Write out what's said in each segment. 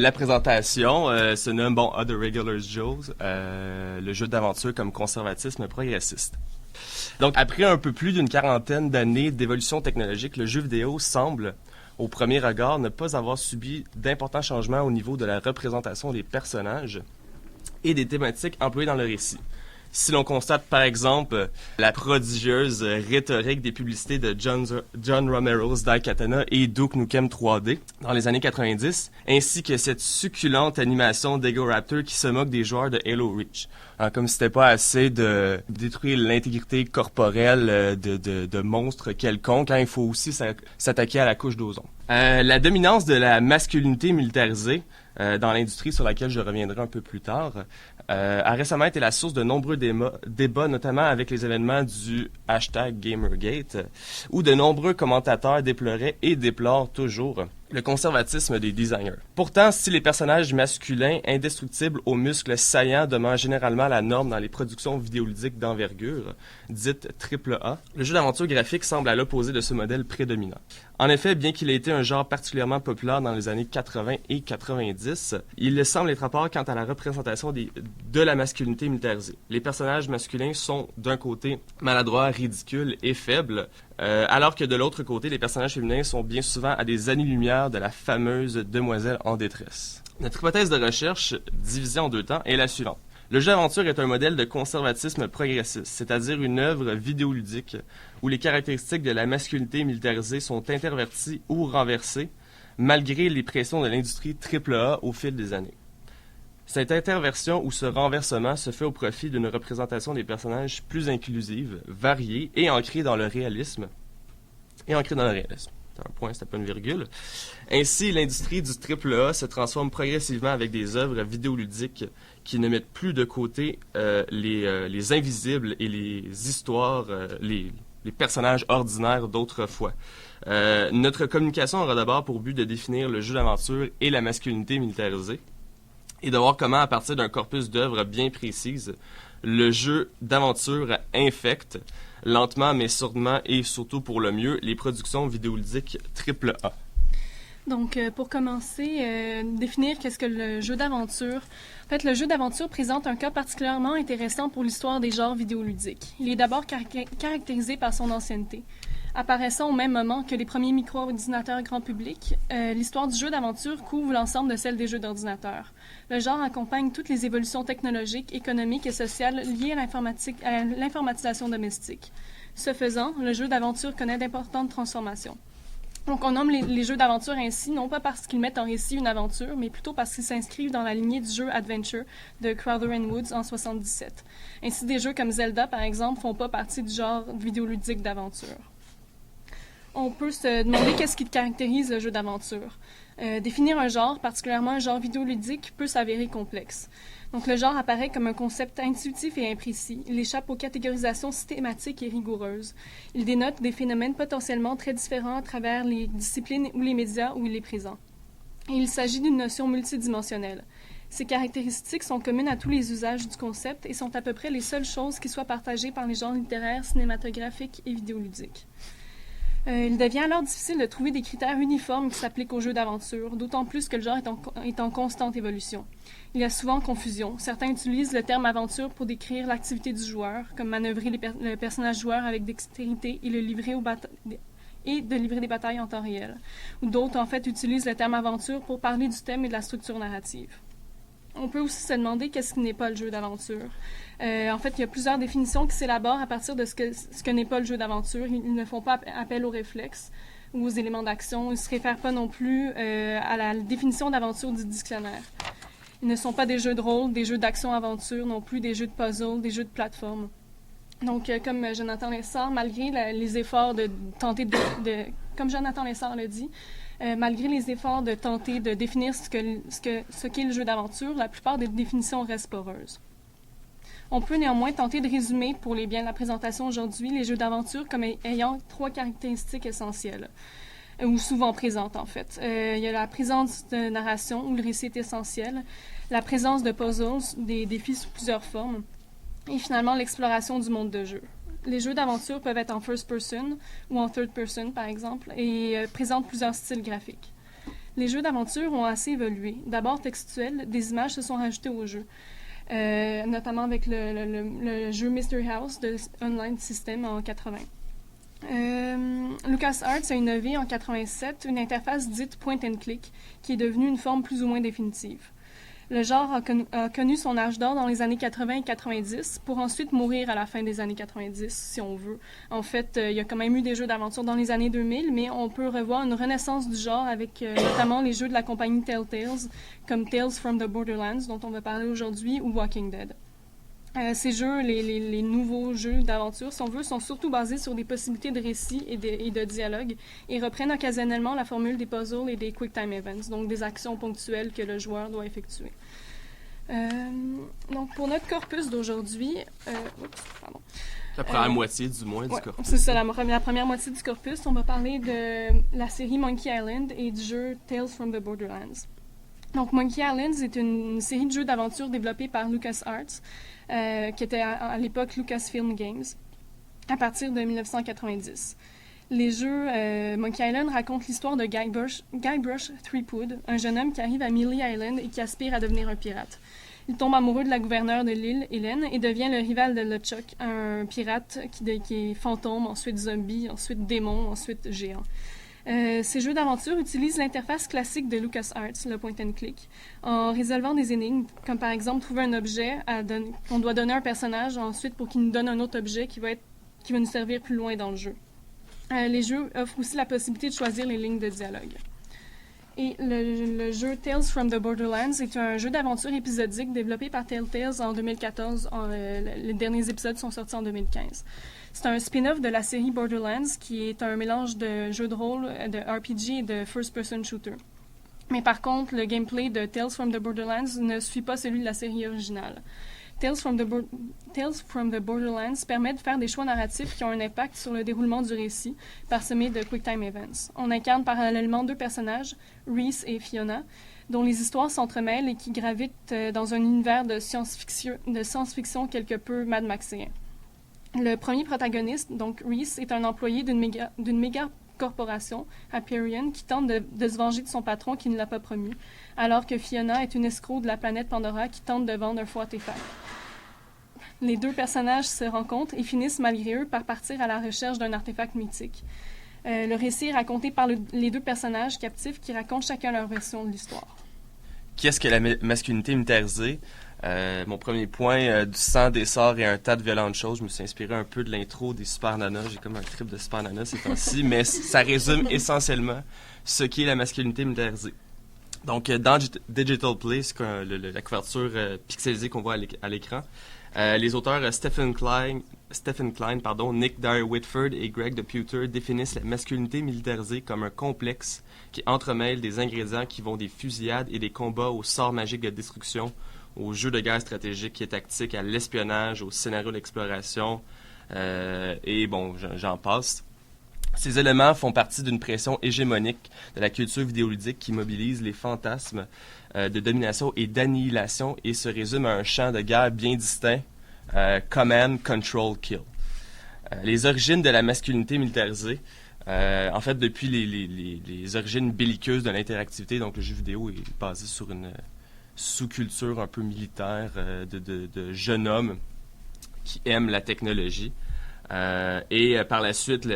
La présentation se nomme Other Regular Joes, le jeu d'aventure comme conservatisme progressiste. Donc, après un peu plus d'une quarantaine d'années d'évolution technologique, le jeu vidéo semble, au premier regard, ne pas avoir subi d'importants changements au niveau de la représentation des personnages et des thématiques employées dans le récit. Si l'on constate par exemple la prodigieuse rhétorique des publicités de John Romero's Daikatana et Duke Nukem 3D dans les années 90, ainsi que cette succulente animation d'Ego Raptor qui se moque des joueurs de Halo Reach. Comme si c'était pas assez de détruire l'intégrité corporelle de monstres quelconques, il faut aussi s'attaquer à la couche d'ozone. La dominance de la masculinité militarisée dans l'industrie sur laquelle je reviendrai un peu plus tard, a récemment été la source de nombreux débats, notamment avec les événements du hashtag Gamergate, où de nombreux commentateurs déploraient et déplorent toujours le conservatisme des designers. Pourtant, si les personnages masculins indestructibles aux muscles saillants demeurent généralement la norme dans les productions vidéoludiques d'envergure, dites AAA, le jeu d'aventure graphique semble à l'opposé de ce modèle prédominant. En effet, bien qu'il ait été un genre particulièrement populaire dans les années 80 et 90, il semble être à part quant à la représentation de la masculinité militarisée. Les personnages masculins sont, d'un côté, maladroits, ridicules et faibles, alors que de l'autre côté, les personnages féminins sont bien souvent à des années-lumière de la fameuse demoiselle en détresse. Notre hypothèse de recherche, divisée en deux temps, est la suivante. Le jeu d'aventure est un modèle de conservatisme progressiste, c'est-à-dire une œuvre vidéoludique où les caractéristiques de la masculinité militarisée sont interverties ou renversées, malgré les pressions de l'industrie AAA au fil des années. Cette interversion ou ce renversement se fait au profit d'une représentation des personnages plus inclusive, variée et ancrée dans le réalisme. C'est un point, c'est pas une virgule. Ainsi, l'industrie du AAA se transforme progressivement avec des œuvres vidéoludiques qui ne mettent plus de côté les invisibles et les histoires, les personnages ordinaires d'autrefois. Notre communication aura d'abord pour but de définir le jeu d'aventure et la masculinité militarisée, et de voir comment, à partir d'un corpus d'œuvres bien précises, le jeu d'aventure infecte, lentement mais sûrement et surtout pour le mieux, les productions vidéoludiques AAA. Donc, pour commencer, définir qu'est-ce que le jeu d'aventure. En fait, le jeu d'aventure présente un cas particulièrement intéressant pour l'histoire des genres vidéoludiques. Il est d'abord caractérisé par son ancienneté. Apparaissant au même moment que les premiers micro-ordinateurs grand public, l'histoire du jeu d'aventure couvre l'ensemble de celle des jeux d'ordinateur. Le genre accompagne toutes les évolutions technologiques, économiques et sociales liées à l'informatisation domestique. Ce faisant, le jeu d'aventure connaît d'importantes transformations. Donc, on nomme les jeux d'aventure ainsi, non pas parce qu'ils mettent en récit une aventure, mais plutôt parce qu'ils s'inscrivent dans la lignée du jeu Adventure de Crowther & Woods en 1977. Ainsi, des jeux comme Zelda, par exemple, font pas partie du genre vidéoludique d'aventure. On peut se demander qu'est-ce qui caractérise le jeu d'aventure. Définir un genre, particulièrement un genre vidéoludique, peut s'avérer complexe. Donc, le genre apparaît comme un concept intuitif et imprécis. Il échappe aux catégorisations systématiques et rigoureuses. Il dénote des phénomènes potentiellement très différents à travers les disciplines ou les médias où il est présent. Et il s'agit d'une notion multidimensionnelle. Ces caractéristiques sont communes à tous les usages du concept et sont à peu près les seules choses qui soient partagées par les genres littéraires, cinématographiques et vidéoludiques. Il devient alors difficile de trouver des critères uniformes qui s'appliquent aux jeux d'aventure, d'autant plus que le genre est en constante évolution. Il y a souvent confusion. Certains utilisent le terme aventure pour décrire l'activité du joueur, comme manœuvrer le personnage joueur avec dextérité et de livrer des batailles en temps réel. Ou d'autres, en fait, utilisent le terme aventure pour parler du thème et de la structure narrative. On peut aussi se demander qu'est-ce qui n'est pas le jeu d'aventure. En fait, il y a plusieurs définitions qui s'élaborent à partir de ce que n'est pas le jeu d'aventure. Ils ne font pas appel aux réflexes ou aux éléments d'action. Ils ne se réfèrent pas non plus à la définition d'aventure du dictionnaire. Ils ne sont pas des jeux de rôle, des jeux d'action-aventure, non plus des jeux de puzzle, des jeux de plateforme. Donc, comme Jonathan Lessard, malgré les efforts de tenter comme Jonathan Lessard l'a dit, malgré les efforts de tenter de définir ce qu'est le jeu d'aventure, la plupart des définitions restent poreuses. On peut néanmoins tenter de résumer, pour les biens de la présentation aujourd'hui, les jeux d'aventure comme ayant trois caractéristiques essentielles, ou souvent présentes en fait. Il y a la présence de narration, où le récit est essentiel, la présence de puzzles, des défis sous plusieurs formes, et finalement l'exploration du monde de jeu. Les jeux d'aventure peuvent être en first person ou en third person, par exemple, et présentent plusieurs styles graphiques. les jeux d'aventure ont assez évolué. D'abord textuels, des images se sont rajoutées au jeu, notamment avec le jeu Mystery House de Online System en 80. LucasArts a innové en 87 une interface dite point and click qui est devenue une forme plus ou moins définitive. Le genre a connu son âge d'or dans les années 80 et 90 pour ensuite mourir à la fin des années 90, si on veut. En fait, il y a quand même eu des jeux d'aventure dans les années 2000, mais on peut revoir une renaissance du genre avec notamment les jeux de la compagnie Telltale, comme Tales from the Borderlands, dont on va parler aujourd'hui, ou Walking Dead. Ces jeux, les nouveaux jeux d'aventure, si on veut, sont surtout basés sur des possibilités de récit et de dialogue et reprennent occasionnellement la formule des puzzles et des quick time events, donc des actions ponctuelles que le joueur doit effectuer. Donc, pour notre corpus d'aujourd'hui... La première moitié, du moins, du corpus. C'est ça, la première moitié du corpus. On va parler de la série Monkey Island et du jeu Tales from the Borderlands. Donc, Monkey Island est une série de jeux d'aventure développée par LucasArts, qui était à l'époque Lucasfilm Games, à partir de 1990. Les jeux Monkey Island racontent l'histoire de Guybrush Threepwood, un jeune homme qui arrive à Mealy Island et qui aspire à devenir un pirate. Il tombe amoureux de la gouverneure de l'île, Hélène, et devient le rival de LeChuck, un pirate qui est fantôme, ensuite zombie, ensuite démon, ensuite géant. Ces jeux d'aventure utilisent l'interface classique de LucasArts, le point and click, en résolvant des énigmes, comme par exemple trouver un objet qu'on doit donner à un personnage ensuite pour qu'il nous donne un autre objet qui va nous servir plus loin dans le jeu. Les jeux offrent aussi la possibilité de choisir les lignes de dialogue. Et le jeu Tales from the Borderlands est un jeu d'aventure épisodique développé par Telltale en 2014. Les derniers épisodes sont sortis en 2015. C'est un spin-off de la série Borderlands qui est un mélange de jeu de rôle, de RPG et de first-person shooter. Mais par contre, le gameplay de Tales from the Borderlands ne suit pas celui de la série originale. Tales from the Borderlands permet de faire des choix narratifs qui ont un impact sur le déroulement du récit, parsemé de QuickTime Events. On incarne parallèlement deux personnages, Reese et Fiona, dont les histoires s'entremêlent et qui gravitent dans un univers de science-fiction quelque peu Mad Maxien. Le premier protagoniste, donc Reese, est un employé d'une méga corporation, Hyperion, qui tente de se venger de son patron qui ne l'a pas promu, alors que Fiona est une escroc de la planète Pandora qui tente de vendre un faux artefact. Les deux personnages se rencontrent et finissent malgré eux par partir à la recherche d'un artefact mythique. Le récit est raconté par les deux personnages captifs qui racontent chacun leur version de l'histoire. Qu'est-ce que la masculinité militarisée? Mon premier point, du sang, des sorts et un tas de violentes choses. Je me suis inspiré un peu de l'intro des Super Nanas. J'ai comme un trip de Super Nanas ces temps-ci, mais ça résume essentiellement ce qu'est la masculinité militarisée. Donc, dans Digital Play, c'est la couverture pixelisée qu'on voit à l'écran, les auteurs Stephen Klein, Nick Dyer-Whitford et Greg DePuter définissent la masculinité militarisée comme un complexe qui entremêle des ingrédients qui vont des fusillades et des combats aux sorts magiques de destruction, aux jeux de guerre stratégiques et tactiques, à l'espionnage, au scénario d'exploration, et bon, j'en passe. Ces éléments font partie d'une pression hégémonique de la culture vidéoludique qui mobilise les fantasmes de domination et d'annihilation et se résume à un champ de guerre bien distinct, Command, Control, Kill. Les origines de la masculinité militarisée, en fait, depuis les origines belliqueuses de l'interactivité, donc le jeu vidéo est basé sur une sous-culture un peu militaire de jeunes hommes qui aiment la technologie. Et par la suite,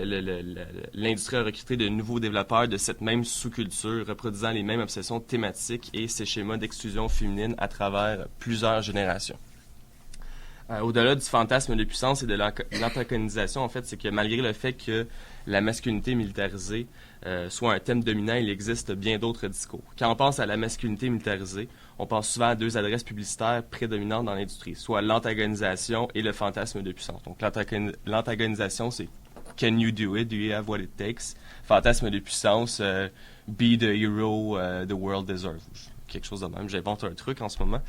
l'industrie a recruté de nouveaux développeurs de cette même sous-culture, reproduisant les mêmes obsessions thématiques et ces schémas d'exclusion féminine à travers plusieurs générations. Au-delà du fantasme de puissance et de l'antagonisation, en fait, c'est que malgré le fait que la masculinité militarisée soit un thème dominant, il existe bien d'autres discours. Quand on pense à la masculinité militarisée, on pense souvent à deux adresses publicitaires prédominantes dans l'industrie, soit l'antagonisation et le fantasme de puissance. Donc l'antagonisation, c'est « Can you do it? Do you have what it takes? » Fantasme de puissance, « Be the hero the world deserves. » Quelque chose de même. J'invente un truc en ce moment.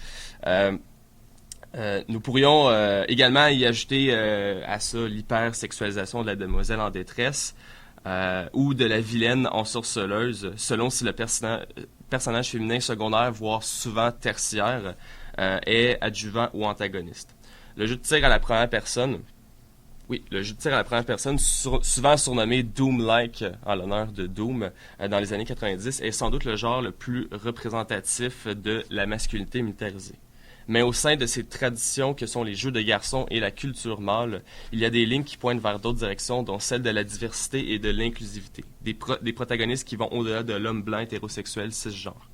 Nous pourrions également y ajouter à ça l'hypersexualisation de la demoiselle en détresse ou de la vilaine ensorceleuse, selon si le personnage féminin secondaire, voire souvent tertiaire, est adjuvant ou antagoniste. Le jeu de tir à la première personne Oui, le jeu de tir à la première personne, souvent surnommé Doom-like en l'honneur de Doom dans les années 90, est sans doute le genre le plus représentatif de la masculinité militarisée. Mais au sein de ces traditions que sont les jeux de garçons et la culture mâle, il y a des lignes qui pointent vers d'autres directions, dont celle de la diversité et de l'inclusivité. Des protagonistes qui vont au-delà de l'homme blanc hétérosexuel cisgenre.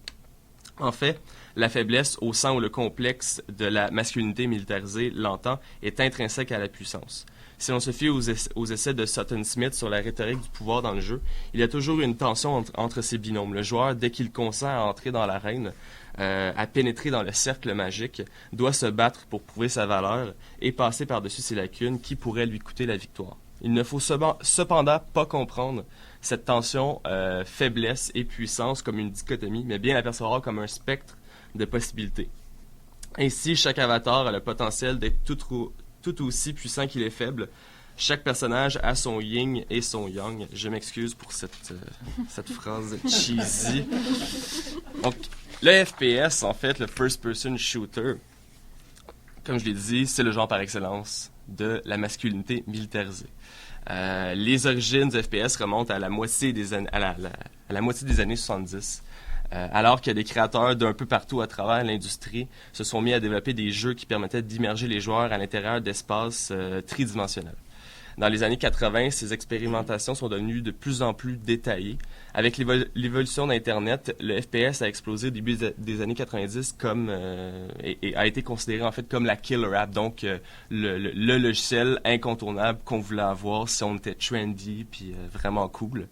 En fait, la faiblesse au sein où le complexe de la masculinité militarisée l'entend est intrinsèque à la puissance. Si l'on se fie aux essais de Sutton Smith sur la rhétorique du pouvoir dans le jeu, il y a toujours une tension entre ces binômes. Le joueur, dès qu'il consent à entrer dans l'arène, à pénétrer dans le cercle magique, doit se battre pour prouver sa valeur et passer par-dessus ses lacunes qui pourraient lui coûter la victoire. Il ne faut cependant pas comprendre cette tension faiblesse et puissance comme une dichotomie, mais bien l'apercevoir comme un spectre de possibilités. Ainsi, chaque avatar a le potentiel d'être tout aussi puissant qu'il est faible. Chaque personnage a son yin et son yang. Je m'excuse pour cette phrase cheesy. Donc, le FPS, en fait, le first-person shooter, comme je l'ai dit, c'est le genre par excellence de la masculinité militarisée. Les origines du FPS remontent à la moitié des années 70. Alors que des créateurs d'un peu partout à travers l'industrie se sont mis à développer des jeux qui permettaient d'immerger les joueurs à l'intérieur d'espaces tridimensionnels. Dans les années 80, ces expérimentations sont devenues de plus en plus détaillées. Avec l'évolution d'Internet, le FPS a explosé au début des années 90 et a été considéré en fait comme la killer app, donc le logiciel incontournable qu'on voulait avoir si on était trendy puis vraiment cool.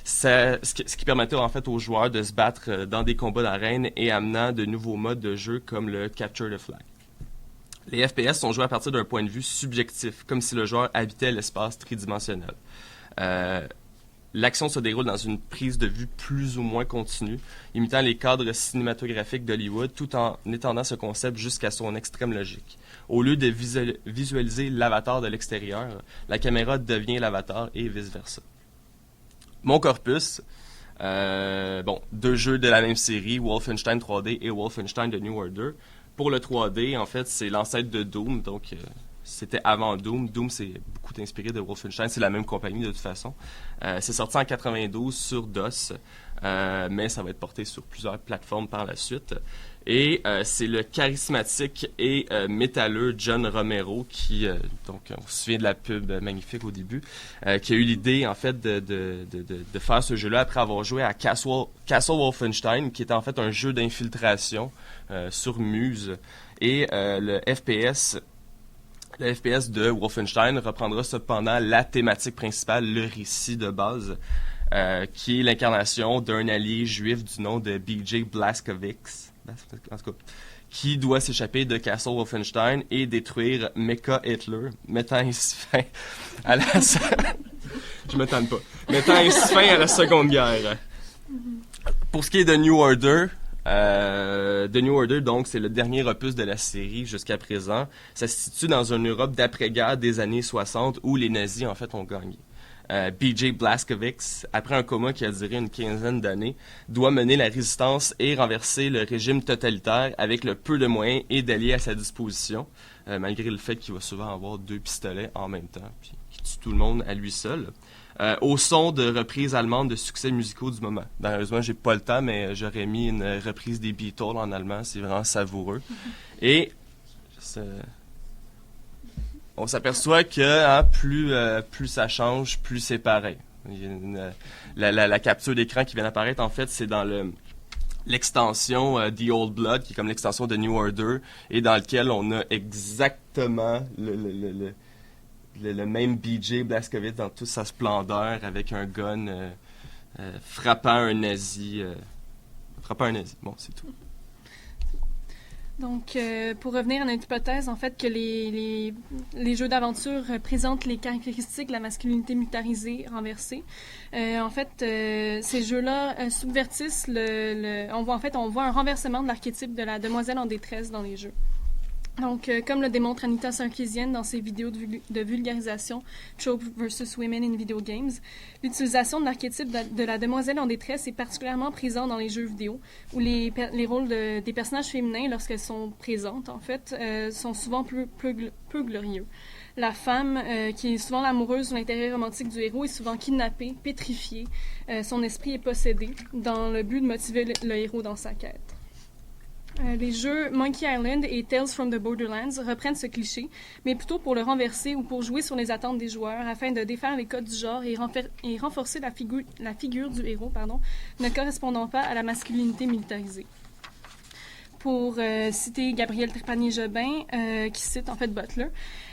Ce qui permettait en fait aux joueurs de se battre dans des combats d'arène et amenant de nouveaux modes de jeu comme le Capture the Flag. Les FPS sont joués à partir d'un point de vue subjectif, comme si le joueur habitait l'espace tridimensionnel. L'action se déroule dans une prise de vue plus ou moins continue, imitant les cadres cinématographiques d'Hollywood, tout en étendant ce concept jusqu'à son extrême logique. Au lieu de visualiser l'avatar de l'extérieur, la caméra devient l'avatar et vice-versa. Mon corpus, deux jeux de la même série, Wolfenstein 3D et Wolfenstein The New Order. Pour le 3D, en fait, c'est l'ancêtre de Doom, donc c'était avant Doom. Doom, c'est beaucoup inspiré de Wolfenstein, c'est la même compagnie de toute façon. C'est sorti en 92 sur DOS, mais ça va être porté sur plusieurs plateformes par la suite. Et c'est le charismatique et métalleux John Romero qui, donc on se souvient de la pub magnifique au début, qui a eu l'idée en fait de faire ce jeu-là après avoir joué à Castle Wolfenstein, qui était en fait un jeu d'infiltration sur Muse. Et le FPS de Wolfenstein reprendra cependant la thématique principale, le récit de base, qui est l'incarnation d'un allié juif du nom de B.J. Blazkowicz, en tout cas, qui doit s'échapper de Castle Wolfenstein et détruire Mecha Hitler, mettant ainsi fin à la... Je me tente pas. Mettant ainsi fin à la Seconde Guerre. Pour ce qui est de New Order, The New Order, donc, c'est le dernier opus de la série jusqu'à présent. Ça se situe dans une Europe d'après-guerre des années 60 où les nazis, en fait, ont gagné. B.J. Blazkowicz, après un coma qui a duré une quinzaine d'années, doit mener la résistance et renverser le régime totalitaire avec le peu de moyens et d'alliés à sa disposition, malgré le fait qu'il va souvent avoir 2 pistolets en même temps, puis qui tue tout le monde à lui seul. Au son de reprises allemandes de succès musicaux du moment. Malheureusement, j'ai pas le temps, mais j'aurais mis une reprise des Beatles en allemand, c'est vraiment savoureux. Et on s'aperçoit que plus ça change, plus c'est pareil. La capture d'écran qui vient d'apparaître, en fait, c'est dans l'extension The Old Blood, qui est comme l'extension de New Order, et dans lequel on a exactement le même B.J. Blazkowicz dans toute sa splendeur, avec un gun frappant un nazi. Bon, c'est tout. Donc, pour revenir à notre hypothèse, en fait, que les jeux d'aventure présentent les caractéristiques de la masculinité militarisée renversée. En fait, ces jeux-là subvertissent on voit un renversement de l'archétype de la demoiselle en détresse dans les jeux. Donc, comme le démontre Anita Sarkeesian dans ses vidéos de vulgarisation Trope versus Women in Video Games, l'utilisation de l'archétype de la demoiselle en détresse est particulièrement présente dans les jeux vidéo, où les rôles des personnages féminins, lorsqu'elles sont présentes, en fait, sont souvent peu glorieux. La femme, qui est souvent l'amoureuse de l'intérêt romantique du héros, est souvent kidnappée, pétrifiée, son esprit est possédé, dans le but de motiver le héros dans sa quête. Les jeux Monkey Island et Tales from the Borderlands reprennent ce cliché, mais plutôt pour le renverser ou pour jouer sur les attentes des joueurs afin de défaire les codes du genre et renforcer la figure du héros, ne correspondant pas à la masculinité militarisée. Pour citer Gabriel Trépanier-Jobin, qui cite en fait Butler,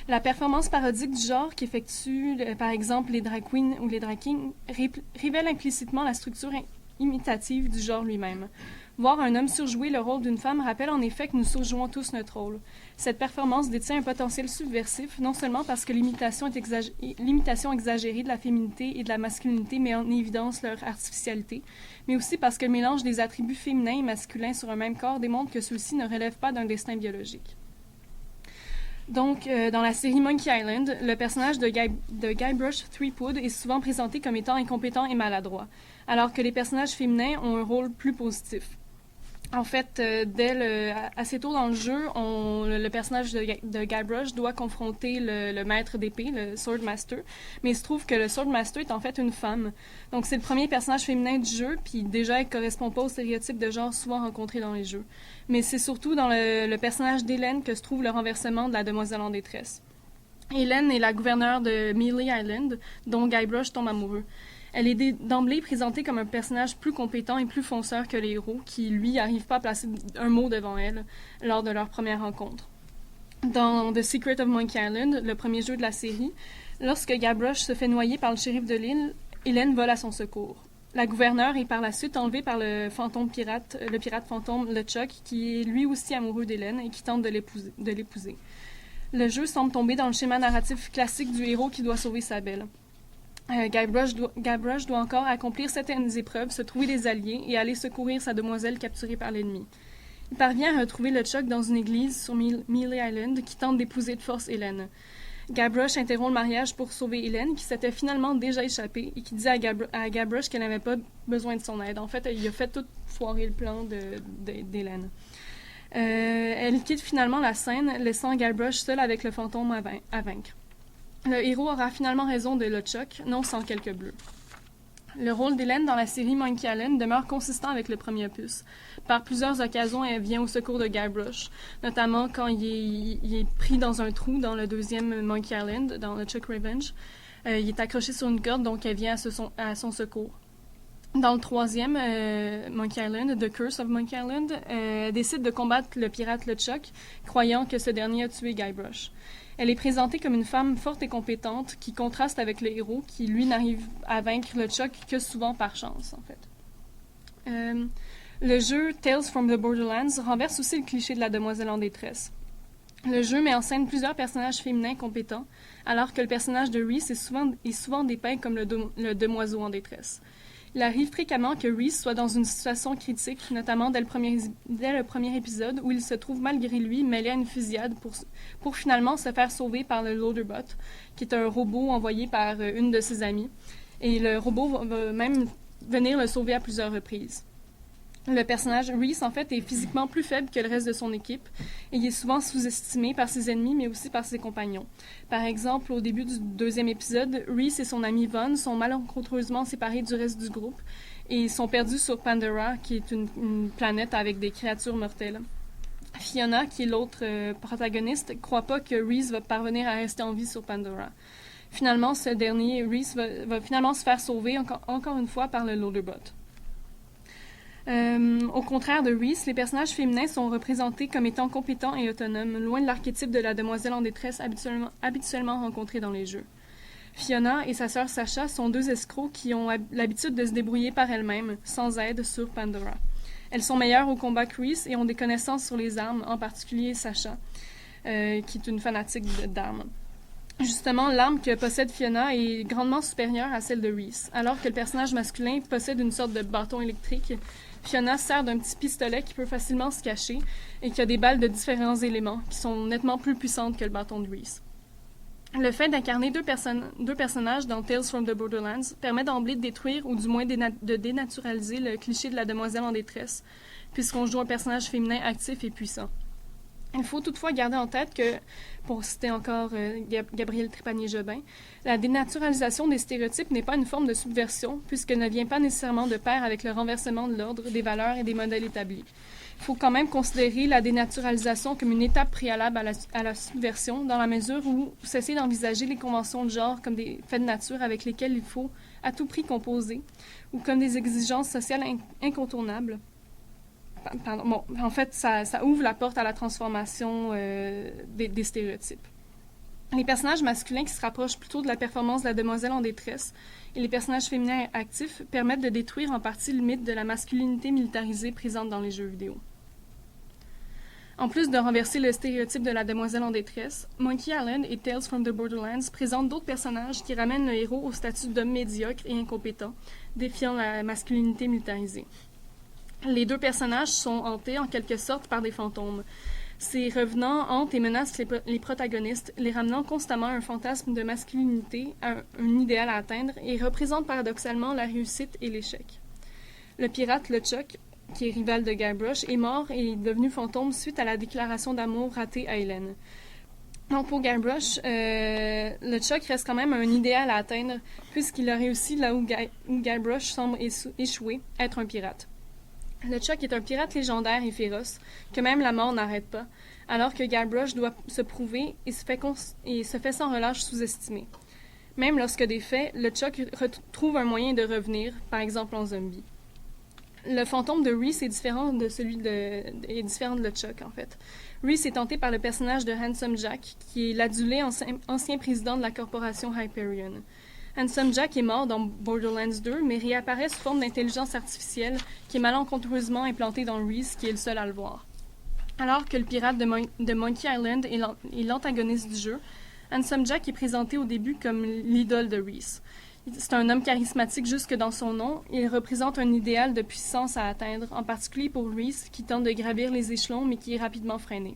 la performance parodique du genre qu'effectuent par exemple les drag queens ou les drag kings révèle implicitement la structure imitative du genre lui-même. Voir un homme surjouer le rôle d'une femme rappelle en effet que nous surjouons tous notre rôle. Cette performance détient un potentiel subversif, non seulement parce que l'imitation exagérée de la féminité et de la masculinité met en évidence leur artificialité, mais aussi parce que le mélange des attributs féminins et masculins sur un même corps démontre que ceux-ci ne relèvent pas d'un destin biologique. Donc, dans la série Monkey Island, le personnage de Guybrush Threepwood est souvent présenté comme étant incompétent et maladroit, alors que les personnages féminins ont un rôle plus positif. En fait, assez tôt dans le jeu, le personnage de Guybrush doit confronter le maître d'épée, le Swordmaster, mais il se trouve que le Swordmaster est en fait une femme. Donc c'est le premier personnage féminin du jeu, puis déjà il ne correspond pas aux stéréotypes de genre souvent rencontrés dans les jeux. Mais c'est surtout dans le personnage d'Hélène que se trouve le renversement de la demoiselle en détresse. Hélène est la gouverneure de Mealy Island, dont Guybrush tombe amoureux. Elle est d'emblée présentée comme un personnage plus compétent et plus fonceur que les héros, qui, lui, n'arrivent pas à placer un mot devant elle lors de leur première rencontre. Dans The Secret of Monkey Island, le premier jeu de la série, lorsque Guybrush se fait noyer par le shérif de l'île, Hélène vole à son secours. La gouverneure est par la suite enlevée par le pirate fantôme LeChuck, qui est lui aussi amoureux d'Hélène et qui tente de l'épouser. Le jeu semble tomber dans le schéma narratif classique du héros qui doit sauver sa belle. Guybrush doit encore accomplir certaines épreuves, se trouver des alliés et aller secourir sa demoiselle capturée par l'ennemi. Il parvient à retrouver LeChuck dans une église sur Mealy Island qui tente d'épouser de force Hélène. Guybrush interrompt le mariage pour sauver Hélène, qui s'était finalement déjà échappée et qui dit à Guybrush qu'elle n'avait pas besoin de son aide. En fait, il a fait tout foirer le plan d'Hélène. Elle quitte finalement la scène, laissant Guybrush seul avec le fantôme à vaincre. Le héros aura finalement raison de LeChuck, non sans quelques bleus. Le rôle d'Hélène dans la série Monkey Island demeure consistant avec le premier opus. Par plusieurs occasions, elle vient au secours de Guybrush, notamment quand il est pris dans un trou dans le deuxième Monkey Island, dans LeChuck Revenge. Il est accroché sur une corde, donc elle vient à son secours. Dans le troisième, Monkey Island, The Curse of Monkey Island, elle décide de combattre le pirate LeChuck, croyant que ce dernier a tué Guybrush. Elle est présentée comme une femme forte et compétente qui contraste avec le héros qui, lui, n'arrive à vaincre LeChuck que souvent par chance, en fait. Le jeu Tales from the Borderlands renverse aussi le cliché de la demoiselle en détresse. Le jeu met en scène plusieurs personnages féminins compétents, alors que le personnage de Reese est souvent dépeint comme le demoiseau en détresse. Il arrive fréquemment que Reese soit dans une situation critique, notamment dès le premier épisode, où il se trouve malgré lui mêlé à une fusillade pour finalement se faire sauver par le Loaderbot, qui est un robot envoyé par une de ses amies. Et le robot va même venir le sauver à plusieurs reprises. Le personnage Reese, en fait, est physiquement plus faible que le reste de son équipe et il est souvent sous-estimé par ses ennemis, mais aussi par ses compagnons. Par exemple, au début du deuxième épisode, Reese et son ami Vaughn sont malencontreusement séparés du reste du groupe et sont perdus sur Pandora, qui est une planète avec des créatures mortelles. Fiona, qui est l'autre protagoniste, ne croit pas que Reese va parvenir à rester en vie sur Pandora. Finalement, ce dernier, Reese, va finalement se faire sauver encore une fois par le Loaderbot. Au contraire de Reese, les personnages féminins sont représentés comme étant compétents et autonomes, loin de l'archétype de la demoiselle en détresse habituellement rencontrée dans les jeux. Fiona et sa sœur Sacha sont deux escrocs qui ont l'habitude de se débrouiller par elles-mêmes, sans aide, sur Pandora. Elles sont meilleures au combat que Reese et ont des connaissances sur les armes, en particulier Sacha, qui est une fanatique d'armes. Justement, l'arme que possède Fiona est grandement supérieure à celle de Reese, alors que le personnage masculin possède une sorte de bâton électrique. Fiona sert d'un petit pistolet qui peut facilement se cacher et qui a des balles de différents éléments qui sont nettement plus puissantes que le bâton de Reese. Le fait d'incarner deux personnages dans Tales from the Borderlands permet d'emblée de détruire ou du moins de dénaturaliser le cliché de la demoiselle en détresse, puisqu'on joue un personnage féminin actif et puissant. Il faut toutefois garder en tête que, pour citer encore Gabriel Trépanier-Jobin, la dénaturalisation des stéréotypes n'est pas une forme de subversion, puisqu'elle ne vient pas nécessairement de pair avec le renversement de l'ordre, des valeurs et des modèles établis. Il faut quand même considérer la dénaturalisation comme une étape préalable à la subversion, dans la mesure où cesser d'envisager les conventions de genre comme des faits de nature avec lesquels il faut à tout prix composer, ou comme des exigences sociales incontournables. Bon, en fait, ça ouvre la porte à la transformation des stéréotypes. Les personnages masculins qui se rapprochent plutôt de la performance de la demoiselle en détresse et les personnages féminins actifs permettent de détruire en partie le mythe de la masculinité militarisée présente dans les jeux vidéo. En plus de renverser le stéréotype de la demoiselle en détresse, Monkey Island et Tales from the Borderlands présentent d'autres personnages qui ramènent le héros au statut d'homme médiocre et incompétent, défiant la masculinité militarisée. Les deux personnages sont hantés en quelque sorte par des fantômes. Ces revenants hantent et menacent les protagonistes, les ramenant constamment à un fantasme de masculinité, à un idéal à atteindre, et représentent paradoxalement la réussite et l'échec. Le pirate LeChuck, qui est rival de Guybrush, est mort et est devenu fantôme suite à la déclaration d'amour ratée à Hélène. Donc pour Guybrush, LeChuck reste quand même un idéal à atteindre, puisqu'il a réussi là où Guybrush semble échouer, être un pirate. LeChuck est un pirate légendaire et féroce, que même la mort n'arrête pas, alors que Guybrush doit se prouver et se fait sans relâche sous-estimer. Même lorsque des faits, LeChuck trouve un moyen de revenir, par exemple en zombie. Le fantôme de Reese est différent de LeChuck, en fait. Reese est hanté par le personnage de Handsome Jack, qui est l'adulé ancien président de la corporation Hyperion. Handsome Jack est mort dans Borderlands 2, mais réapparaît sous forme d'intelligence artificielle qui est malencontreusement implantée dans Reese, qui est le seul à le voir. Alors que le pirate de Monkey Island est l'antagoniste du jeu, Handsome Jack est présenté au début comme l'idole de Reese. C'est un homme charismatique jusque dans son nom. Il représente un idéal de puissance à atteindre, en particulier pour Reese, qui tente de gravir les échelons, mais qui est rapidement freiné.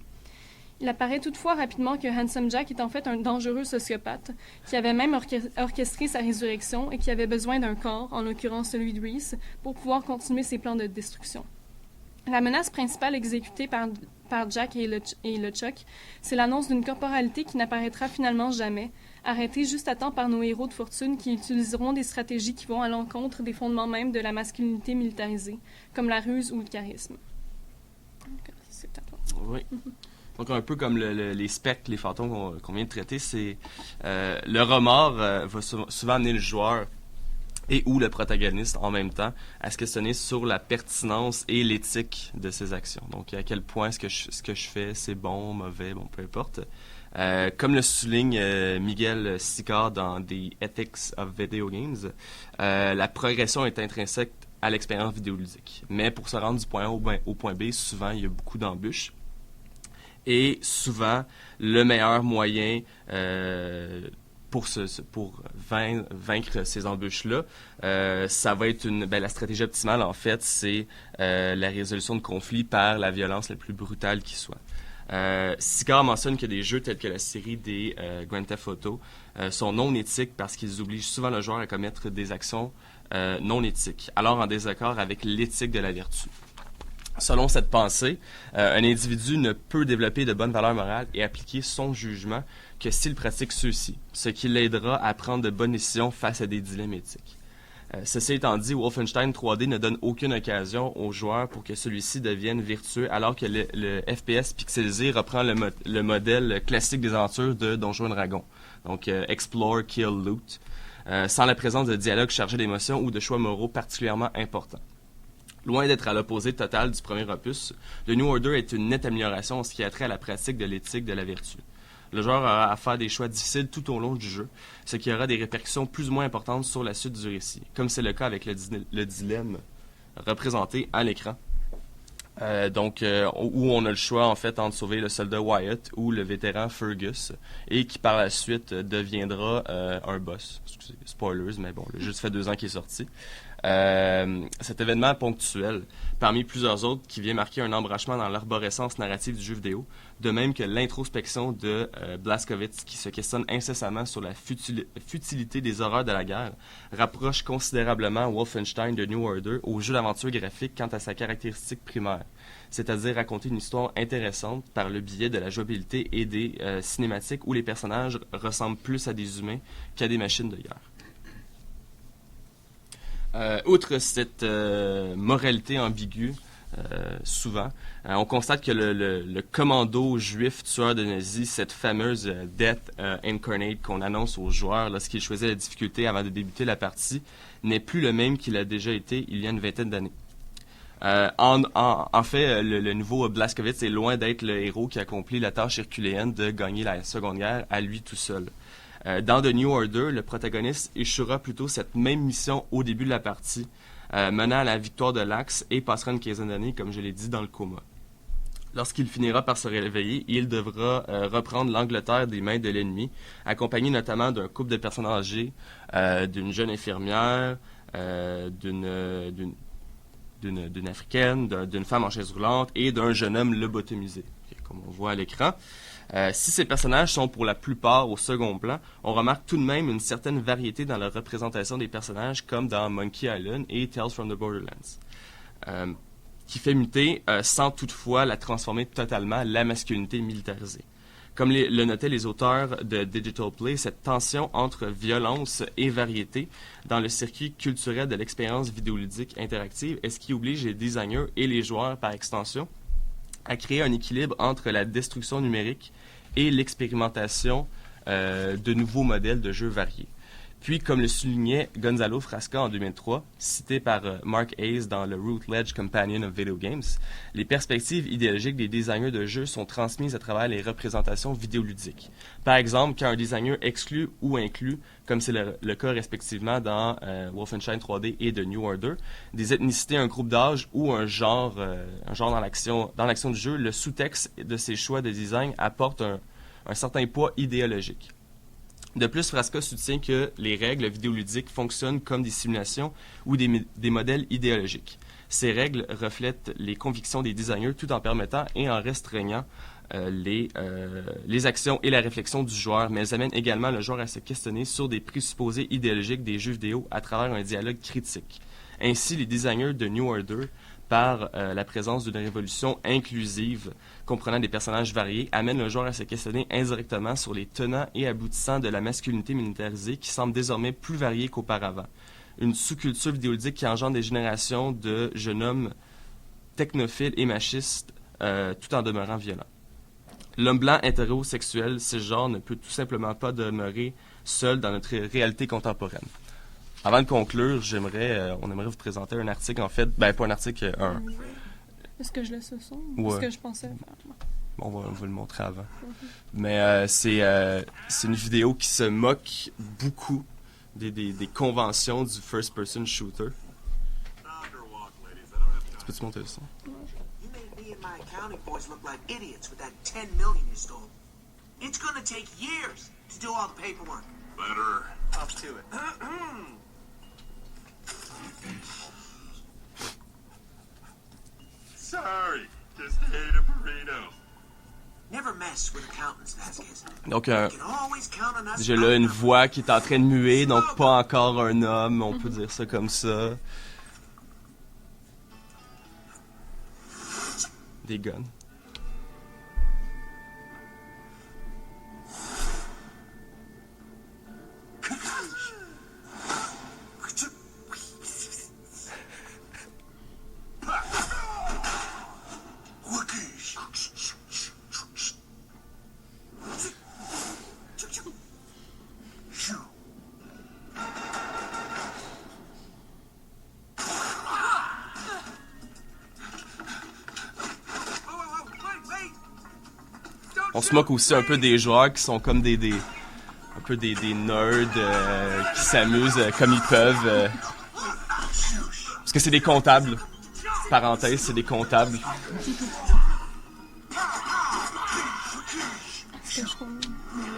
Il apparaît toutefois rapidement que Handsome Jack est en fait un dangereux sociopathe, qui avait même orchestré sa résurrection et qui avait besoin d'un corps, en l'occurrence celui de Reese, pour pouvoir continuer ses plans de destruction. La menace principale exécutée par Jack et LeChuck, c'est l'annonce d'une corporalité qui n'apparaîtra finalement jamais, arrêtée juste à temps par nos héros de fortune qui utiliseront des stratégies qui vont à l'encontre des fondements mêmes de la masculinité militarisée, comme la ruse ou le charisme. C'est à toi. Oui. Donc, un peu comme les spectres, les fantômes qu'on vient de traiter, c'est le remords va souvent amener le joueur et ou le protagoniste en même temps à se questionner sur la pertinence et l'éthique de ses actions. Donc, à quel point ce que je fais, c'est bon, mauvais, bon, peu importe. Comme le souligne Miguel Sicard dans The Ethics of Video Games, la progression est intrinsèque à l'expérience vidéoludique. Mais pour se rendre du point A au point B, souvent, il y a beaucoup d'embûches. Et souvent, le meilleur moyen pour vaincre ces embûches-là, ça va être la stratégie optimale, en fait, c'est la résolution de conflits par la violence la plus brutale qui soit. Sicard mentionne que des jeux tels que la série des Grand Theft Auto sont non éthiques parce qu'ils obligent souvent le joueur à commettre des actions non éthiques, alors en désaccord avec l'éthique de la vertu. Selon cette pensée, un individu ne peut développer de bonnes valeurs morales et appliquer son jugement que s'il pratique ceux-ci, ce qui l'aidera à prendre de bonnes décisions face à des dilemmes éthiques. Ceci étant dit, Wolfenstein 3D ne donne aucune occasion au joueur pour que celui-ci devienne vertueux, alors que le FPS pixelisé reprend le modèle classique des aventures de Donjons & Dragons. Donc, Explore, Kill, Loot, sans la présence de dialogues chargés d'émotions ou de choix moraux particulièrement importants. Loin d'être à l'opposé total du premier opus, le New Order est une nette amélioration en ce qui a trait à la pratique de l'éthique de la vertu. Le joueur aura à faire des choix difficiles tout au long du jeu, ce qui aura des répercussions plus ou moins importantes sur la suite du récit, comme c'est le cas avec le dilemme représenté à l'écran. Où on a le choix en fait entre sauver le soldat Wyatt ou le vétéran Fergus, et qui par la suite deviendra un boss. Excusez, spoilers, mais bon, le jeu ça fait 2 ans qu'il est sorti. Cet événement ponctuel, parmi plusieurs autres, qui vient marquer un embrachement dans l'arborescence narrative du jeu vidéo, de même que l'introspection de Blazkowicz, qui se questionne incessamment sur la futilité des horreurs de la guerre, rapproche considérablement Wolfenstein de New Order au jeu d'aventure graphique quant à sa caractéristique primaire, c'est-à-dire raconter une histoire intéressante par le biais de la jouabilité et des cinématiques où les personnages ressemblent plus à des humains qu'à des machines de guerre. Outre cette moralité ambiguë, souvent, on constate que le commando juif tueur de nazis, cette fameuse Death Incarnate qu'on annonce aux joueurs lorsqu'ils choisissent la difficulté avant de débuter la partie, n'est plus le même qu'il a déjà été il y a une vingtaine d'années. En fait, le nouveau Blazkowicz est loin d'être le héros qui accomplit la tâche herculéenne de gagner la Seconde Guerre à lui tout seul. Dans The New Order, le protagoniste échouera plutôt cette même mission au début de la partie, menant à la victoire de l'Axe et passera une quinzaine d'années, comme je l'ai dit, dans le coma. Lorsqu'il finira par se réveiller, il devra reprendre l'Angleterre des mains de l'ennemi, accompagné notamment d'un couple de personnes âgées, d'une jeune infirmière, d'une africaine, d'une femme en chaise roulante et d'un jeune homme lobotomisé, comme on voit à l'écran. Si ces personnages sont pour la plupart au second plan, on remarque tout de même une certaine variété dans la représentation des personnages, comme dans Monkey Island et Tales from the Borderlands, qui fait muter, sans toutefois la transformer totalement, la masculinité militarisée. Comme le notaient les auteurs de Digital Play, cette tension entre violence et variété dans le circuit culturel de l'expérience vidéoludique interactive est ce qui oblige les designers et les joueurs, par extension, à créer un équilibre entre la destruction numérique et l'expérimentation de nouveaux modèles de jeux variés. Puis, comme le soulignait Gonzalo Frasca en 2003, cité par Mark Hayes dans le Routledge Companion of Video Games, les perspectives idéologiques des designers de jeux sont transmises à travers les représentations vidéoludiques. Par exemple, quand un designer exclut ou inclut, comme c'est le cas respectivement dans Wolfenstein 3D et The New Order, des ethnicités, un groupe d'âge ou un genre dans l'action du jeu, le sous-texte de ces choix de design apporte un certain poids idéologique. De plus, Frasca soutient que les règles vidéoludiques fonctionnent comme des simulations ou des modèles idéologiques. Ces règles reflètent les convictions des designers tout en permettant et en restreignant les actions et la réflexion du joueur, mais elles amènent également le joueur à se questionner sur des présupposés idéologiques des jeux vidéo à travers un dialogue critique. Ainsi, les designers de New Order, par la présence d'une révolution inclusive comprenant des personnages variés, amène le joueur à se questionner indirectement sur les tenants et aboutissants de la masculinité militarisée qui semble désormais plus variée qu'auparavant. Une sous-culture vidéoludique qui engendre des générations de jeunes hommes technophiles et machistes tout en demeurant violents. L'homme blanc hétérosexuel cisgenre ne peut tout simplement pas demeurer seul dans notre réalité contemporaine. Avant de conclure, on aimerait vous présenter un article, en fait, pas un article, Est-ce que je laisse ça? Ouais. Est-ce que je pensais faire? On va le montrer avant. Mais c'est une vidéo qui se moque beaucoup des conventions du first-person shooter. Tu peux-tu monter le son? You made me and my accounting boys look like idiots with that 10 million you stole. It's gonna take years to do all the paperwork. Better. Up to it. Sorry, just ate a burrito. Never mess with accountants, Vasquez. Donc, You can always count on us. déjà là, une voix qui est en train de muer, donc pas encore un homme, on peut dire ça comme ça. Des guns. On se moque aussi un peu des joueurs qui sont comme des nerds qui s'amusent comme ils peuvent. Parce que c'est des comptables. Parenthèse, c'est des comptables.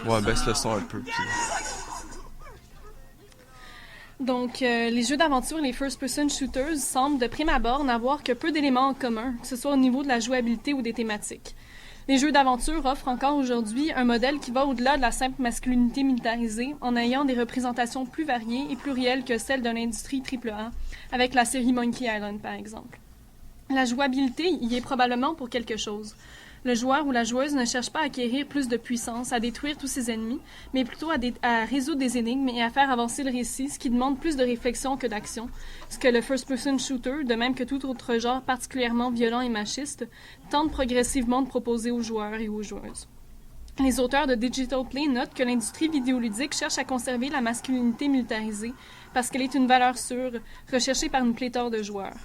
Ouais, baisse le son un peu. Puis... Donc, les jeux d'aventure, les first-person shooters, semblent de prime abord n'avoir que peu d'éléments en commun, que ce soit au niveau de la jouabilité ou des thématiques. Les jeux d'aventure offrent encore aujourd'hui un modèle qui va au-delà de la simple masculinité militarisée en ayant des représentations plus variées et plurielles que celles de l'industrie AAA, avec la série Monkey Island par exemple. La jouabilité y est probablement pour quelque chose. Le joueur ou la joueuse ne cherche pas à acquérir plus de puissance, à détruire tous ses ennemis, mais plutôt à résoudre des énigmes et à faire avancer le récit, ce qui demande plus de réflexion que d'action, ce que le first-person shooter, de même que tout autre genre particulièrement violent et machiste, tente progressivement de proposer aux joueurs et aux joueuses. Les auteurs de Digital Play notent que l'industrie vidéoludique cherche à conserver la masculinité militarisée parce qu'elle est une valeur sûre, recherchée par une pléthore de joueurs.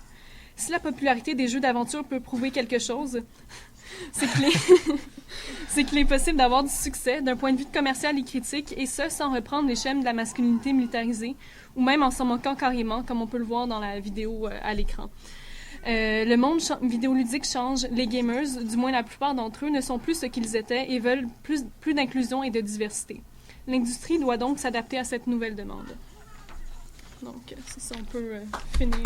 Si la popularité des jeux d'aventure peut prouver quelque chose, c'est qu'il est possible d'avoir du succès d'un point de vue commercial et critique, et ce, sans reprendre les schèmes de la masculinité militarisée, ou même en s'en moquant carrément, comme on peut le voir dans la vidéo à l'écran. Le monde vidéoludique change, les gamers, du moins la plupart d'entre eux, ne sont plus ce qu'ils étaient et veulent plus d'inclusion et de diversité. L'industrie doit donc s'adapter à cette nouvelle demande. Donc, c'est ça, on peut finir...